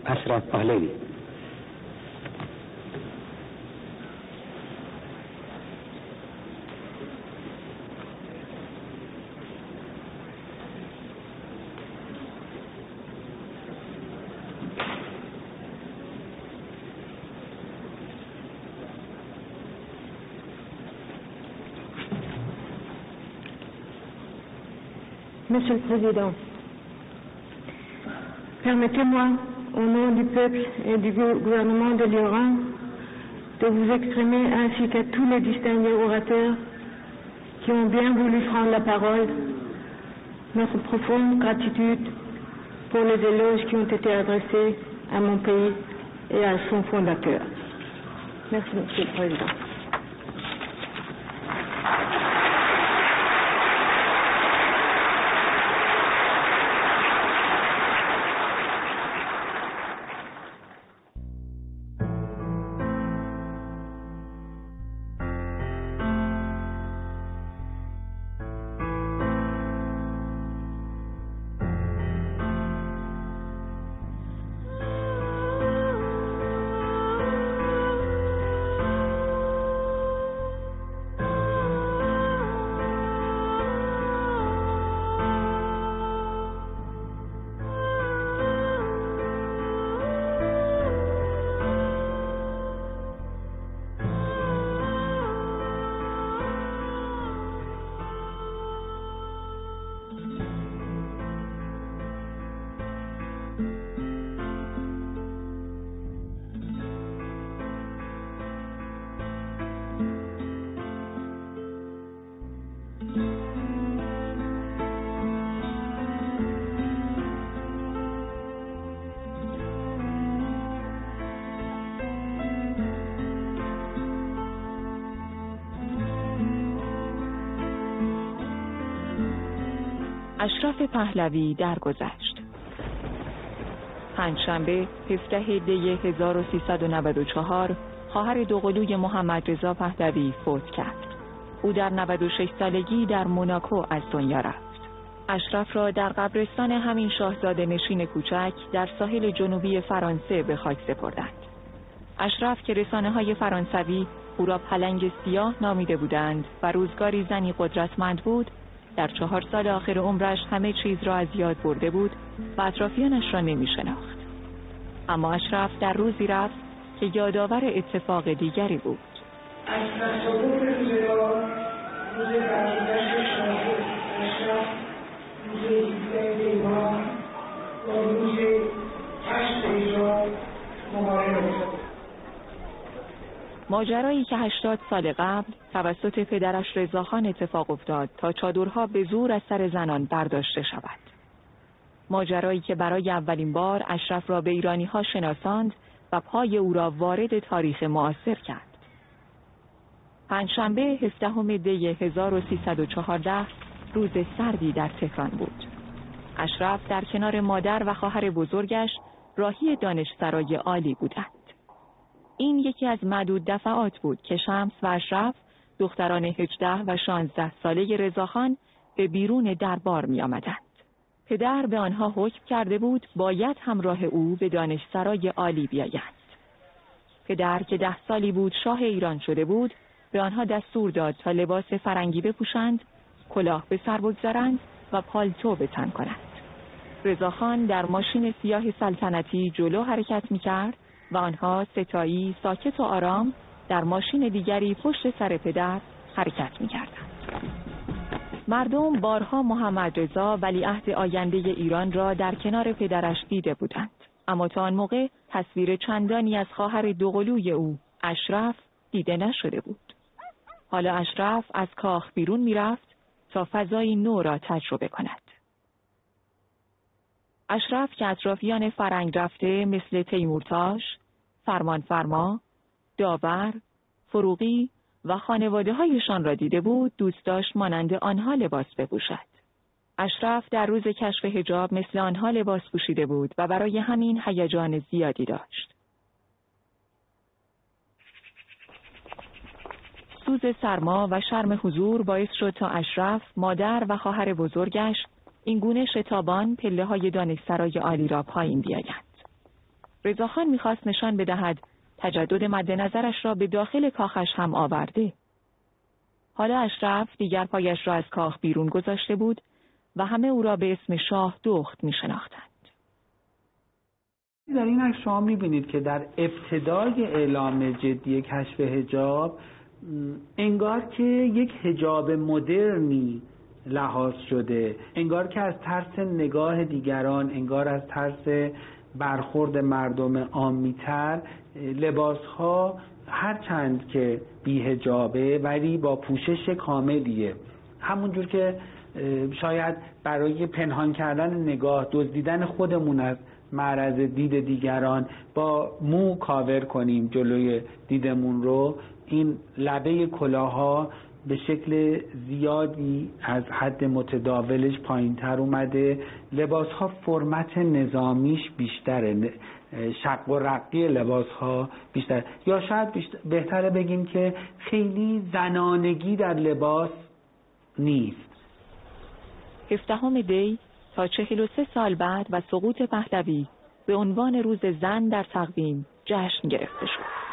اشرف پهلوی. Monsieur le Président, permettez-moi, au nom du peuple et du gouvernement de l'Iran, de vous exprimer ainsi qu'à tous les distingués orateurs qui ont bien voulu prendre la parole, notre profonde gratitude pour les éloges qui ont été adressés à mon pays et à son fondateur. Merci, Monsieur le Président. اشرف پهلوی درگذشت. پنجشنبه 17 دی 1394 خواهر دوقلوی محمد رضا پهلوی فوت کرد. او در 96 سالگی در موناکو از دنیا رفت. اشرف را در قبرستان همین شاهزاده نشین کوچک در ساحل جنوبی فرانسه به خاک سپردند. اشرف که رسانه‌های فرانسوی او را پلنگ سیاه نامیده بودند و روزگاری زنی قدرتمند بود، در 4 سال آخر عمرش همه چیز را از یاد برده بود و اطرافیانش را نمی شناخت. اما اشرف در روزی رفت که یادآور اتفاق دیگری بود. از تصادف روز بقیدش اشرف روز 17 دیوان با روز کشف ایران مقارن افتاد. ماجرایی که 80 سال قبل توسط پدرش رضاخان اتفاق افتاد تا چادرها به زور از سر زنان برداشته شود. ماجرایی که برای اولین بار اشرف را به ایرانی‌ها شناساند و پای او را وارد تاریخ معاصر کرد. پنجشنبه 17 دی 1314 روز سردی در تهران بود. اشرف در کنار مادر و خواهر بزرگش راهی دانشسرای عالی بودند. این یکی از معدود دفعات بود که شمس و اشرف، دختران 18 و 16 ساله رضاخان، به بیرون دربار می آمدند. پدر به آنها حکم کرده بود باید همراه او به دانشسرای عالی بیایند. پدر که 10 سالی بود شاه ایران شده بود، به آنها دستور داد تا لباس فرنگی بپوشند، کلاه به سر بگذارند و پالتو به تن کنند. رضاخان در ماشین سیاه سلطنتی جلو حرکت می کرد و آنها ستایی ساکت و آرام در ماشین دیگری پشت سر پدر حرکت می‌کردند. مردم بارها محمد رضا ولیعهد آینده ایران را در کنار پدرش دیده بودند، اما تا آن موقع تصویر چندانی از خواهر دوقلوی او اشرف دیده نشده بود. حالا اشرف از کاخ بیرون می‌رفت تا فضایی نو را تجربه کند. اشرف که اطرافیان فرنگ رفته مثل تیمورتاش، فرمانفرما، داور، فروغی و خانواده‌هایشان را دیده بود، دوست داشت مانند آنها لباس بپوشد. اشرف در روز کشف حجاب مثل آنها لباس پوشیده بود و برای همین هیجان زیادی داشت. سوز سرما و شرم حضور باعث شد تا اشرف، مادر و خواهر بزرگش این گونه شتابان پله‌های دانشسرای عالی را پایین بیایند. رضاخان می‌خواست نشان بدهد تجدد مد نظرش را به داخل کاخش هم آورده. حالا اشرف دیگر پایش را از کاخ بیرون گذاشته بود و همه او را به اسم شاه دخت می‌شناختند. در این عکس شما می‌بینید که در ابتدای اعلام جدی کشف حجاب انگار که یک حجاب مدرنی لحاظ شده، انگار که از ترس نگاه دیگران، انگار از ترس برخورد مردم عامی‌تر، لباس‌ها هرچند که بی‌حجابه ولی با پوشش کاملیه. همونجور که شاید برای پنهان کردن نگاه، دزدیدن خودمون از معرض دید دیگران با مو کاور کنیم جلوی دیدمون رو، این لبه کلاها به شکل زیادی از حد متداولش پایین‌تر اومده، لباس‌ها فرمت نظامیش بیشتره، شق و رقی لباس‌ها بیشتر، یا شاید بهتره بگیم که خیلی زنانگی در لباس نیست. 17 دی تا 43 سال بعد و سقوط پهلوی به عنوان روز زن در تقویم جشن گرفته شد.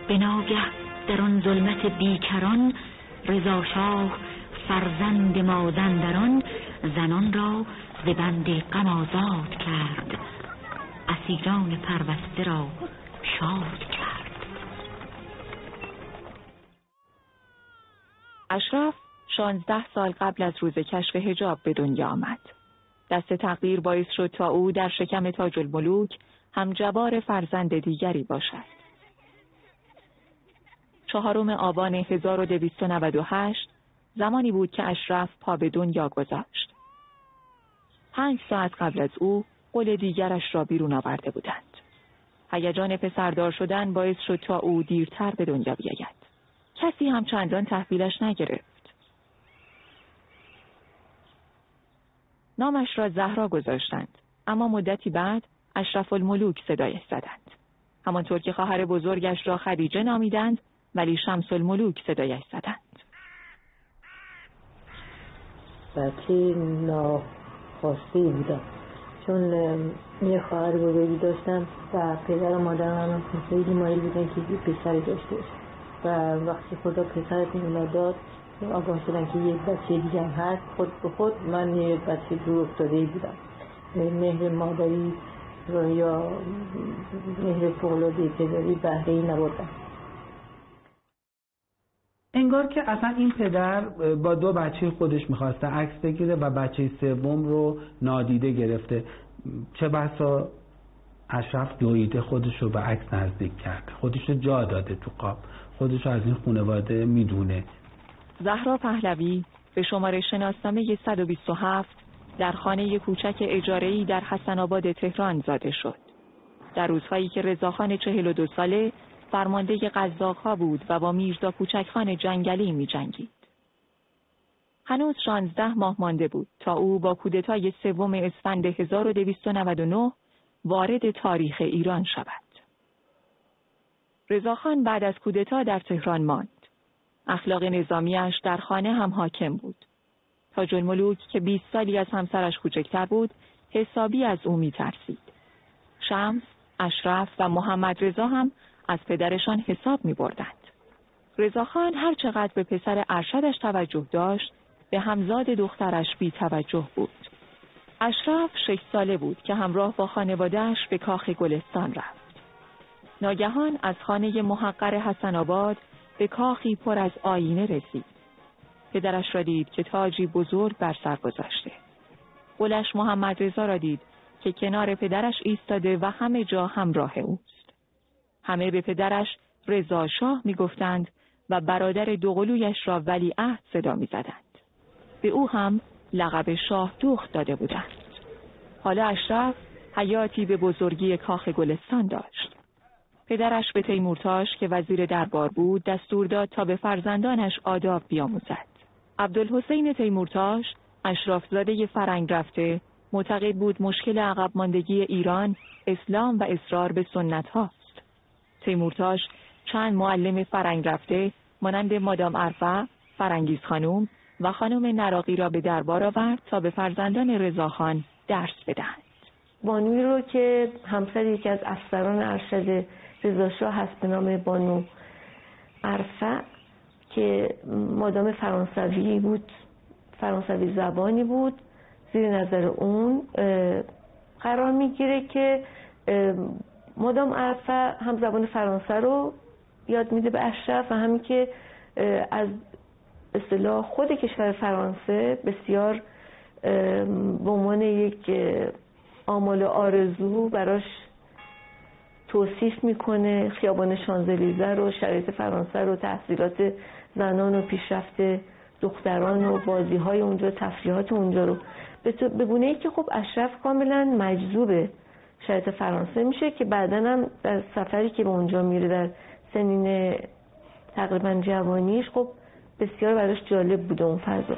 به ناگه در آن ظلمت بیکران، رضا شاه فرزند مازندران، زنان را ز بند غم آزاد کرد، اسیران پرورسته را شاد کرد. اشرف 16 سال قبل از روز کشف حجاب به دنیا آمد. دست تقدیر باعث شد تا او در شکم تاج الملوک همجبار فرزند دیگری باشد. 4 آبان 1298 زمانی بود که اشرف پا به دنیا گذاشت. 5 ساعت قبل از او قول دیگرش را بیرون آورده بودند. هیجان پسردار شدن باعث شد تا او دیرتر به دنیا بیاید. کسی هم چندان تحویلش نگرفت. نامش را زهرا گذاشتند، اما مدتی بعد اشرف الملوک صدایش زدند. همانطور که خواهر بزرگش را خدیجه نامیدند، ولی شمس الملوک صدایش زدند. بچه ناخواسته بودم، چون یه خواهر بزرگی داشتم و پدر و مادرم خیلی مایل بودن که یه پسری داشته باشه و وقتی خدا پسرت داد آگاه شدن که یک بچه دیگه هست، خود به خود من یه بچه دور افتاده بودم. مهر مادری یا مهر فوق‌العاده پدری بهره‌ای نبردم. انگار که اصلا این پدر با 2 بچه خودش میخواسته عکس بگیره و بچه سوم رو نادیده گرفته. چه بسا اشرف دویده خودش رو به عکس نزدیک کرده، خودش رو جا داده تو قاب، خودش رو از این خانواده میدونه. زهرا پهلوی به شماره شناسنامه 127 در خانه کوچک اجاره‌ای در حسن آباد تهران زاده شد. در روزهایی که رضاخان 42 ساله فرمانده قزاق‌ها بود و با میرزا کوچکخان جنگلی می‌جنگید. هنوز 16 ماه مانده بود تا او با کودتای 3 اسفند 1299 وارد تاریخ ایران شود. رضاخان بعد از کودتا در تهران ماند. اخلاق نظامیش در خانه هم حاکم بود. تاج الملوک که 20 سالی از همسرش کوچکتر بود، حسابی از او می‌ترسید. شمس، اشرف و محمد رضا هم از پدرشان حساب می‌بردند. رضاخان هر چقدر به پسر ارشدش توجه داشت، به همزاد دخترش بی توجه بود. اشرف 6 ساله بود که همراه با خانواده‌اش به کاخ گلستان رفت. ناگهان از خانه محقر حسن آباد به کاخی پر از آینه رسید. پدرش را دید که تاجی بزرگ بر سر گذاشته. قلش محمد رضا را دید که کنار پدرش ایستاده و همه جا همراه اوست. همه به پدرش رضا شاه می گفتند و برادر دوقلویش را ولیعهد صدا می زدند. به او هم لقب شاه دوخت داده بودند. حالا اشرف حیاتی به بزرگی کاخ گلستان داشت. پدرش به تیمورتاش که وزیر دربار بود دستور داد تا به فرزندانش آداب بیاموزد. عبدالحسین تیمورتاش، اشرافزاده فرنگ رفته، معتقد بود مشکل عقب ماندگی ایران اسلام و اصرار به سنت هاست. تیمورتاش چند معلم فرنگ رفته مانند مادام عرفه، فرنگیز خانم و خانم نراقی را به دربار آورد تا به فرزندان رضاخان درس بدهند. بانوی رو که همسر یکی از افسران ارشد رضاشاه هست به نام بانو عرفه که مادام فرانسوی بود، فرانسوی زبانی بود، زیر نظر اون قرار میگیره که مادام عرفه هم زبان فرانسه رو یاد میده به اشرف و همین که از اصطلاح خود کشور فرانسه بسیار به عنوان یک آمال و آرزو براش توصیف میکنه، خیابان شانزلیزه رو، شرایط فرانسه رو، تحصیلات زنان و پیشرفت دختران و بازی‌های اونجا، تفریحات اونجا رو به گونه‌ای که خب اشرف کاملا مجذوب شرایط فرانسه میشه که بعداً هم در سفری که به اونجا میره در سنین تقریبا جوانیش خب بسیار براش جالب بوده اون فضا.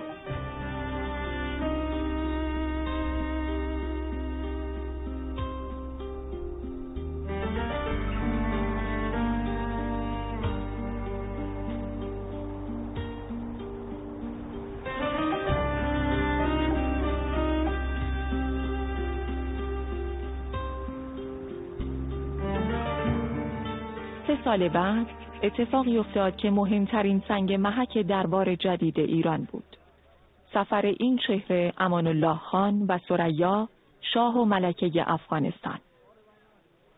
سال بعد اتفاقی افتاد که مهمترین سنگ محک دربار جدید ایران بود. سفر این چهره امان الله خان و ثریا شاه و ملکه افغانستان.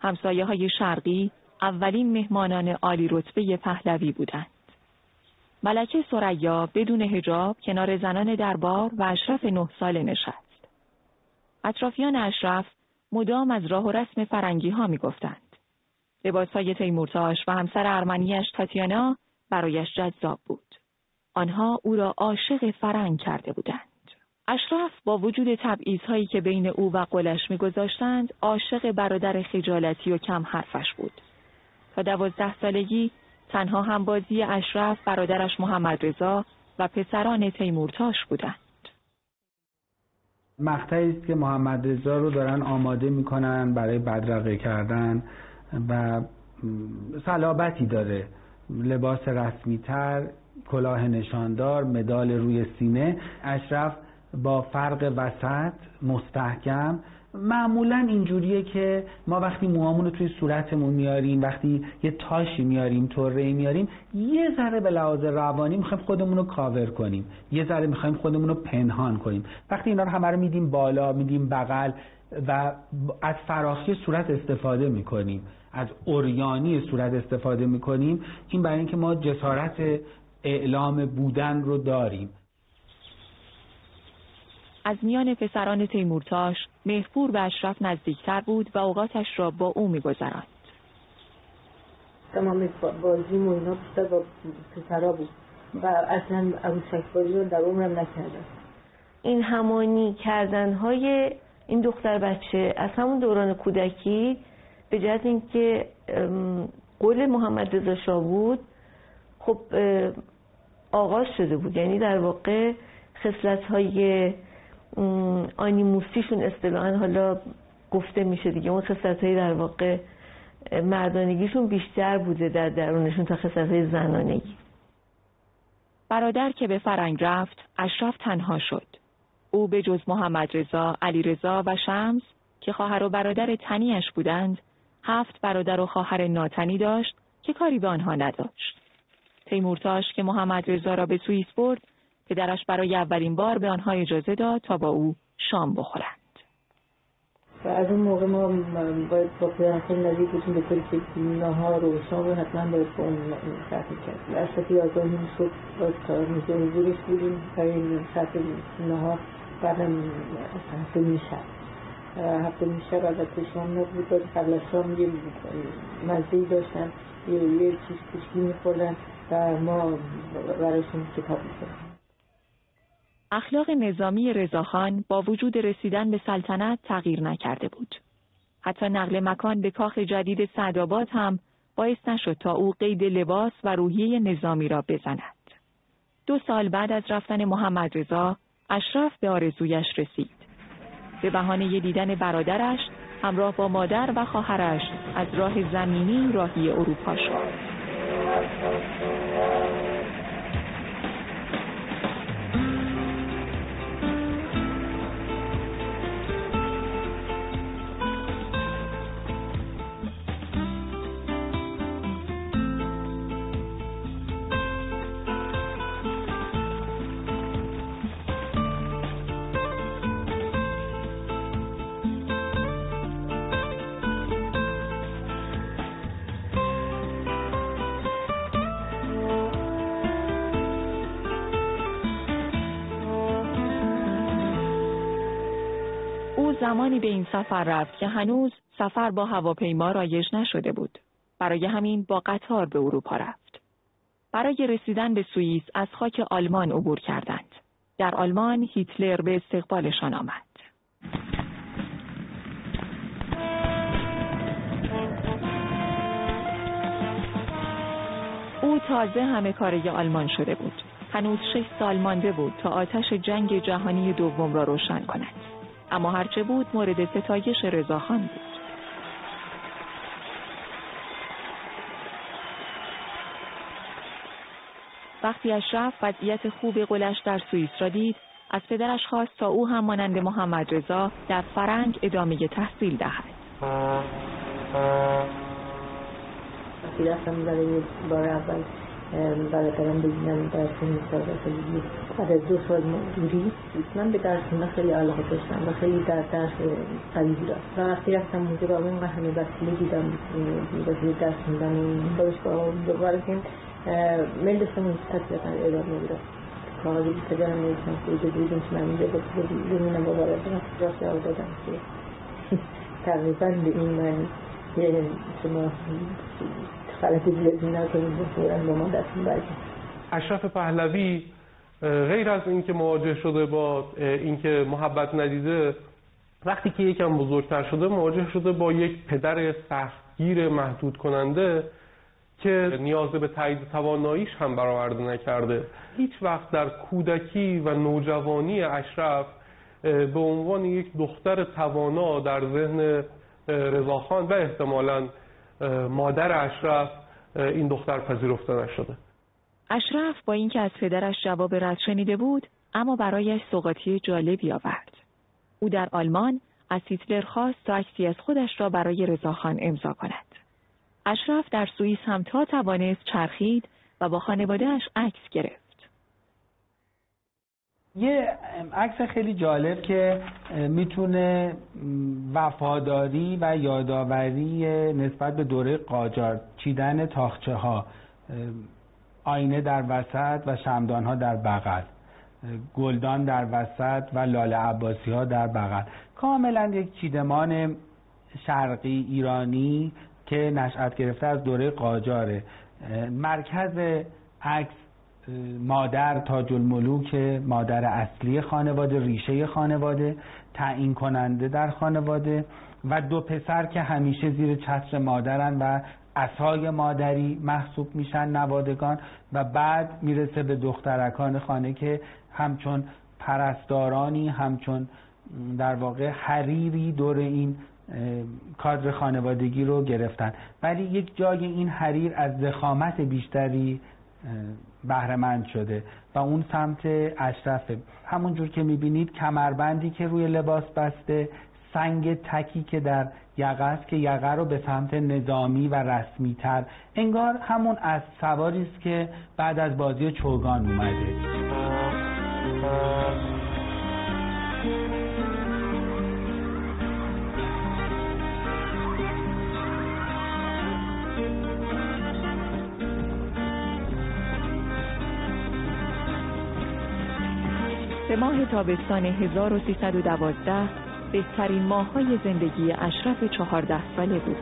همسایه‌های شرقی اولین مهمانان عالی رتبه پهلوی بودند. ملکه ثریا بدون حجاب کنار زنان دربار و اشرف 9 ساله نشست. اطرافیان اشرف مدام از راه و رسم فرنگی ها می گفتند. لباسهای تیمورتاش و همسر ارمنیش تاتیانا برایش جذاب بود. آنها او را عاشق فرنگ کرده بودند. اشرف با وجود تبعیض‌هایی که بین او و قلش می‌گذاشتند، عاشق برادر خجالتی و کم حرفش بود. تا 12 سالگی تنها همبازی اشرف برادرش محمد رضا و پسران تیمورتاش بودند. مقطعی است که محمد رضا رو دارن آماده می‌کنن برای بدرقه کردن و صلابتی داره، لباس رسمی‌تر، کلاه نشاندار، مدال روی سینه. اشرف با فرق وسط، مستحکم. معمولا اینجوریه که ما وقتی موهامون رو توی صورتمون میاریم، وقتی یه تاشی میاریم، طره‌ای میاریم، یه ذره به لحاظ روانی میخوایم خودمون رو کاور کنیم، یه ذره میخوایم خودمون رو پنهان کنیم. وقتی اینا رو همه رو میدیم بالا، میدیم بغل و از فراخی صورت استفاده میکنیم، از عریانی صورت استفاده میکنیم، این برای اینکه ما جسارت اعلام بودن رو داریم. از میان پسران تیمورتاش مهرپور به اشرف نزدیکتر بود و اوقاتش را با او می‌گذراند. تمام بازیم و اینا بیشتر با پسرا بود و اصلا عروسک بازی رو در عمرم نکردم. این همانی کردن‌های این دختر بچه از همون دوران کودکی به جهت اینکه قول محمد رضا شاه بود خب آغاز شده بود، یعنی در واقع خصلت‌های آنیموسیشون اصطلاحاً حالا گفته میشه دیگه، اون خصلت‌های در واقع مردانگیشون بیشتر بوده در درونشون تا خصلت‌های زنانگی. برادر که به فرنگ رفت، اشرف تنها شد. او به جز محمد رضا، علی رضا و شمس که خواهر و برادر تنیش بودند، 7 برادر و خواهر ناتنی داشت که کاری به آنها نداشت. تیمورتاش که محمد رضا را به سوئیس برد، پدرش برای اولین بار به آنها اجازه داد تا با او شام بخورند. و از اون موقع ما باید با پدرم خیلی نزدیک بودیم به طوری که نهار و شام رو حتما باید با اون ساعت می‌کرد. از ساعت 11 صبح باید کار می‌کنیم، حضورش بودیم برای ساعت نهار، بعدم هفته میشب البته شام نبود، باید قبل از شام یه مزه‌ای داشتن، یه چیز کوچکی می‌خوردن و ما برایشون کتاب می‌خوندیم. اخلاق نظامی رضاخان با وجود رسیدن به سلطنت تغییر نکرده بود. حتی نقل مکان به کاخ جدید سعدآباد هم باعث نشد تا او قید لباس و روحیه نظامی را بزند. 2 سال بعد از رفتن محمد رضا، اشرف به آرزویش رسید. به بهانه دیدن برادرش، همراه با مادر و خواهرش از راه زمینی راهی اروپا شد. زمانی به این سفر رفت که هنوز سفر با هواپیما رایج نشده بود. برای همین با قطار به اروپا رفت. برای رسیدن به سوئیس از خاک آلمان عبور کردند. در آلمان هیتلر به استقبالشان آمد. او تازه همه کاره آلمان شده بود. هنوز 6 سال مانده بود تا آتش جنگ جهانی دوم را روشن کند. اما هرچه بود مورد ستایش رضاخان بود. وقتی اشرف وضعیت خوب قلش در سوئیس را دید، از پدرش خواست تا او هم مانند محمد رضا در فرنگ ادامه تحصیل دهد. وقتی رفتم برای بار اول برادرم ببینم در سن 14 سالگی، بعد از 2 سال دوری من به درس خوندن خیلی علاقه داشتم و خیلی در درس قوی بودم و وقتی رفتم اونجا با اون همه وسیله دیدم واسه درس خوندن دانشگاه دوباره که من داشتم اون تحصیلاتم ادامه میدم. کاغذی که پدرم نوشتم که اجازه بدیم که من اینجا بمونم با برادرم راست جواب دادم که تقریبا به این معنی یعنی شما خلطی زیادی نکنید بفورن با ما دستون برگید. اشرف پهلوی غیر از اینکه مواجه شده با اینکه محبت ندیده، وقتی که یکم بزرگتر شده مواجه شده با یک پدر سختگیر محدود کننده که نیاز به تایید تواناییش هم برآورده نکرده. هیچ وقت در کودکی و نوجوانی اشرف به عنوان یک دختر توانا در ذهن رضاخان و احتمالاً مادر اشرف این دختر پذیرفته نشده. اشرف با اینکه از پدرش جواب رد شنیده بود، اما برایش سوغاتی جالبی آورد. او در آلمان از هیتلر خواست تا عکسی از خودش را برای رضاخان امضا کند. اشرف در سوئیس هم تا توانست چرخید و با خانواده‌اش عکس گرفت. یه عکس خیلی جالب که میتونه وفاداری و یادآوری نسبت به دوره قاجار، چیدن تاخچه ها، آینه در وسط و شمعدان ها در بغل، گلدان در وسط و لاله عباسی ها در بغل، کاملا یک چیدمان شرقی ایرانی که نشأت گرفته از دوره قاجاره. مرکز عکس مادر تاج الملوک، مادر اصلی خانواده، ریشه خانواده، تعیین کننده در خانواده و 2 پسر که همیشه زیر چتر مادرن و عصای مادری محسوب میشن، نوادگان، و بعد میرسه به دخترکان خانه که همچون پرستارانی، همچون در واقع حریری دور این کادر خانوادگی رو گرفتن، ولی یک جای این حریر از ضخامت بیشتری بهره‌مند شده و اون سمت اشرفه. همونجور که میبینید کمربندی که روی لباس بسته، سنگ تکی که در یقه است که یقه رو به سمت نظامی و رسمی تر، انگار همون از سواری است که بعد از بازی چوگان اومده. به ماه تابستان 1312 بهترین ماه‌های زندگی اشرف 14 ساله بود.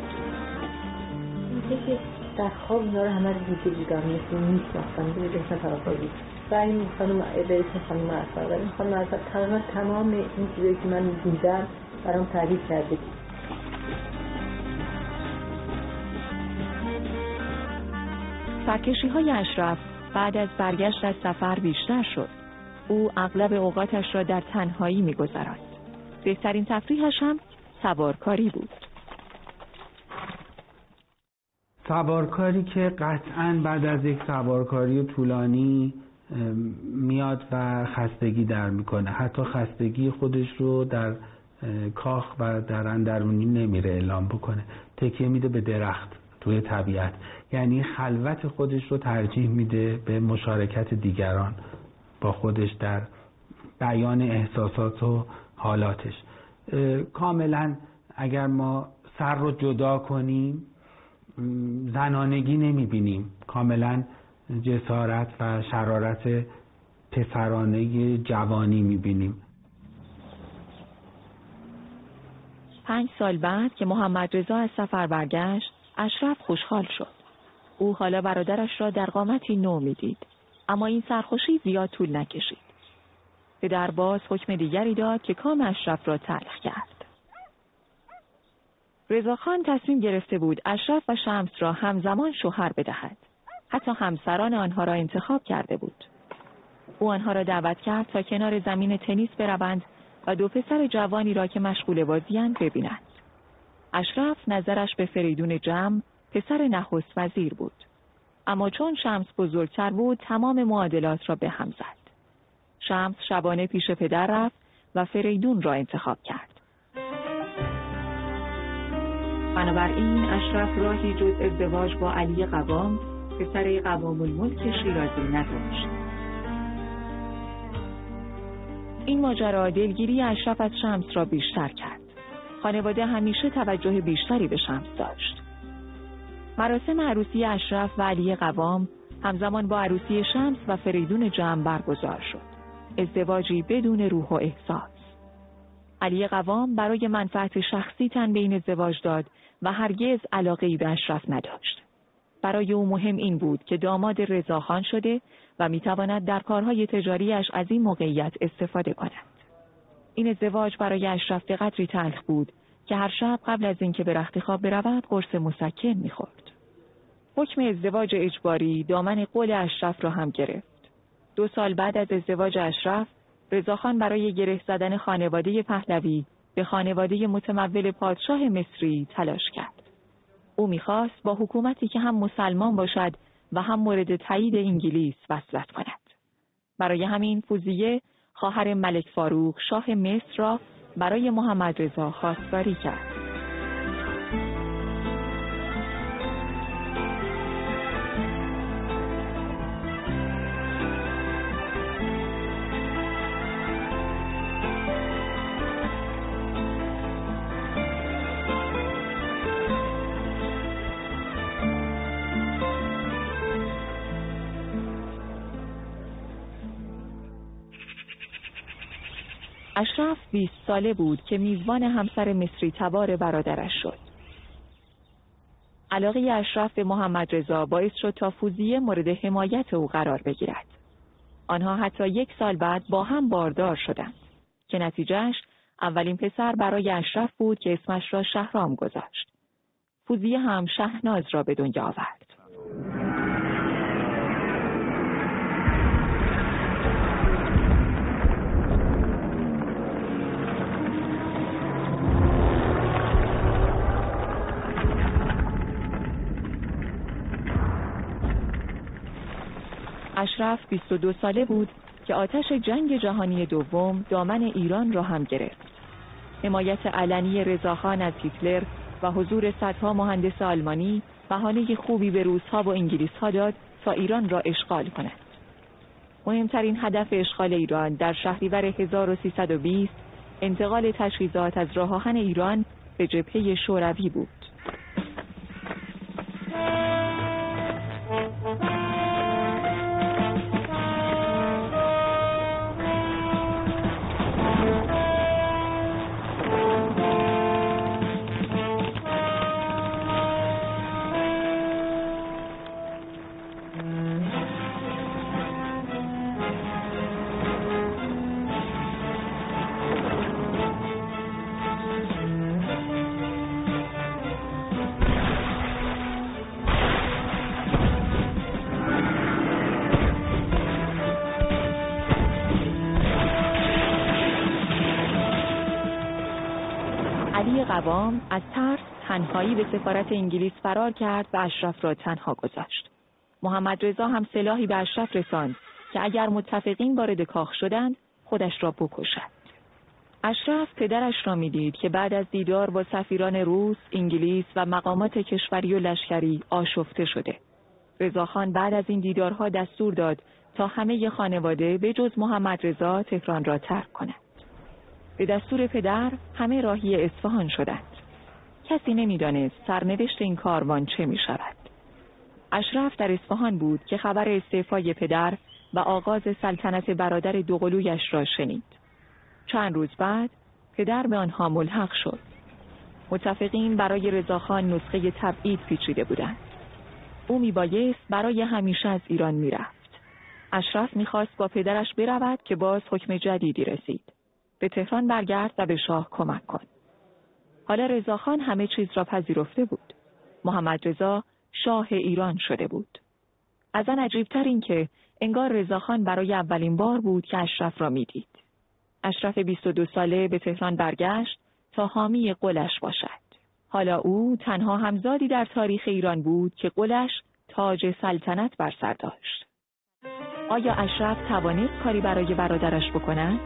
اینکه که در خواب اینا رو همه رو دیده بودم، مثل میشناختم، به اسم فرافازی و این خانم به اسم خانم اصفر و این خانم اصفر تمام این چیزایی که من دیدم برام تعریف کرده. سرکشی‌های اشرف بعد از برگشت از سفر بیشتر شد. او اغلب اوقاتش را در تنهایی می‌گذراند. بهترین تفریحش هم سوارکاری بود. سوارکاری که قطعاً بعد از یک سوارکاری طولانی میاد و خستگی در میکنه. حتی خستگی خودش رو در کاخ و در اندرونی نمیره اعلام بکنه، تکیه میده به درخت توی طبیعت، یعنی خلوت خودش رو ترجیح میده به مشارکت دیگران با خودش در بیان احساسات و حالاتش. کاملا اگر ما سر رو جدا کنیم زنانگی نمیبینیم، کاملا جسارت و شرارت پسرانه جوانی میبینیم. 5 سال بعد که محمد رضا از سفر برگشت، اشرف خوشحال شد. او حالا برادرش را در قامتی نو میدید، اما این سرخوشی زیاد طول نکشید. پدر باز حکم دیگری داد که کام اشرف را تلخ کرد. رضاخان تصمیم گرفته بود اشرف و شمس را همزمان شوهر بدهد. حتی همسران آنها را انتخاب کرده بود. او آنها را دعوت کرد تا کنار زمین تنیس بروند و 2 پسر جوانی را که مشغول بازی‌اند ببینند. اشرف نظرش به فریدون جم، پسر نخست وزیر بود. اما چون شمس بزرگتر بود تمام معادلات را به هم زد. شمس شبانه پیش پدر رفت و فریدون را انتخاب کرد. بنابراین اشرف راهی جز ازدواج با علی قوام، پسر قوام الملک شیرازی نداشت. این ماجرا دلگیری اشرف از شمس را بیشتر کرد. خانواده همیشه توجه بیشتری به شمس داشت. مراسم عروسی اشرف و علی قوام همزمان با عروسی شمس و فریدون جم برگزار شد. ازدواجی بدون روح و احساس. علی قوام برای منفعت شخصی تن به این ازدواج داد و هرگز علاقه‌ای به اشرف نداشت. برای او مهم این بود که داماد رضاخان شده و میتواند در کارهای تجاریش از این موقعیت استفاده کند. این ازدواج برای اشرف به قدری تلخ بود که هر شب قبل از اینکه به رخت خواب برود قرص مسکن می‌خورد. حکم ازدواج اجباری دامن قول اشرف را هم گرفت. 2 سال بعد از ازدواج اشرف، رضاخان برای گره زدن خانواده پهلوی به خانواده متمول پادشاه مصری تلاش کرد. او می‌خواست با حکومتی که هم مسلمان باشد و هم مورد تایید انگلیس وصلت کند. برای همین فوزیه خواهر ملک فاروق شاه مصر را برای محمد رضا خواستگاری کرد. اشرف 20 ساله بود که میزبان همسر مصری تبار برادرش شد. علاقه اشرف به محمد رضا باعث شد تا فوزیه مورد حمایت او قرار بگیرد. آنها حتی 1 سال بعد با هم باردار شدند که نتیجهش اولین پسر برای اشرف بود که اسمش را شهرام گذاشت. فوزیه هم شهناز را به دنیا آورد. اشرف 22 ساله بود که آتش جنگ جهانی دوم دامن ایران را هم گرفت. حمایت علنی رضاخان از هیتلر و حضور صدها مهندس آلمانی بهانه خوبی به روس‌ها و انگلیس‌ها داد تا ایران را اشغال کند. مهمترین هدف اشغال ایران در شهریور 1320 انتقال تجهیزات از راه آهن ایران به جبهه شوروی بود. قوام از ترس تنهایی به سفارت انگلیس فرار کرد و اشرف را تنها گذاشت. محمد رضا هم سلاحی به اشرف رساند که اگر متفقین وارد کاخ شدند خودش را بکشد. اشرف پدرش را می‌دید که بعد از دیدار با سفیران روس، انگلیس و مقامات کشوری و لشکری آشفته شده. رضاخان بعد از این دیدارها دستور داد تا همه خانواده به جز محمد رضا تهران را ترک کنند. به دستور پدر همه راهی اصفهان شدند. کسی نمی‌دانست سرنوشت این کاروان چه می‌شود. اشرف در اصفهان بود که خبر استعفای پدر و آغاز سلطنت برادر دوقلویش را شنید. چند روز بعد پدر به آنها ملحق شد. متفقین برای رضاخان نسخه تبعید پیچیده بودند. او میبایست برای همیشه از ایران میرفت. اشرف میخواست با پدرش برود که باز حکم جدیدی رسید. به تهران برگرد و به شاه کمک کن. حالا رضاخان همه چیز را پذیرفته بود. محمد رضا شاه ایران شده بود. از آن عجیبتر این که انگار رضاخان برای اولین بار بود که اشرف را میدید. اشرف 22 ساله به تهران برگشت تا حامی قلش باشد. حالا او تنها همزادی در تاریخ ایران بود که قلش تاج سلطنت بر سر داشت. آیا اشرف توانست کاری برای برادرش بکند؟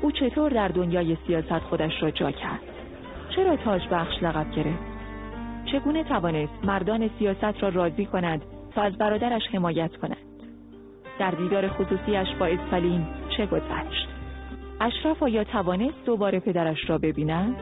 او چطور در دنیای سیاست خودش را جا کرد؟ چرا تاج بخش لقب گرفت؟ چگونه توانست مردان سیاست را راضی کند تا از برادرش حمایت کند؟ در دیدار خصوصیش با استالین چه گذشت؟ اشرف آیا توانست دوباره پدرش را ببیند؟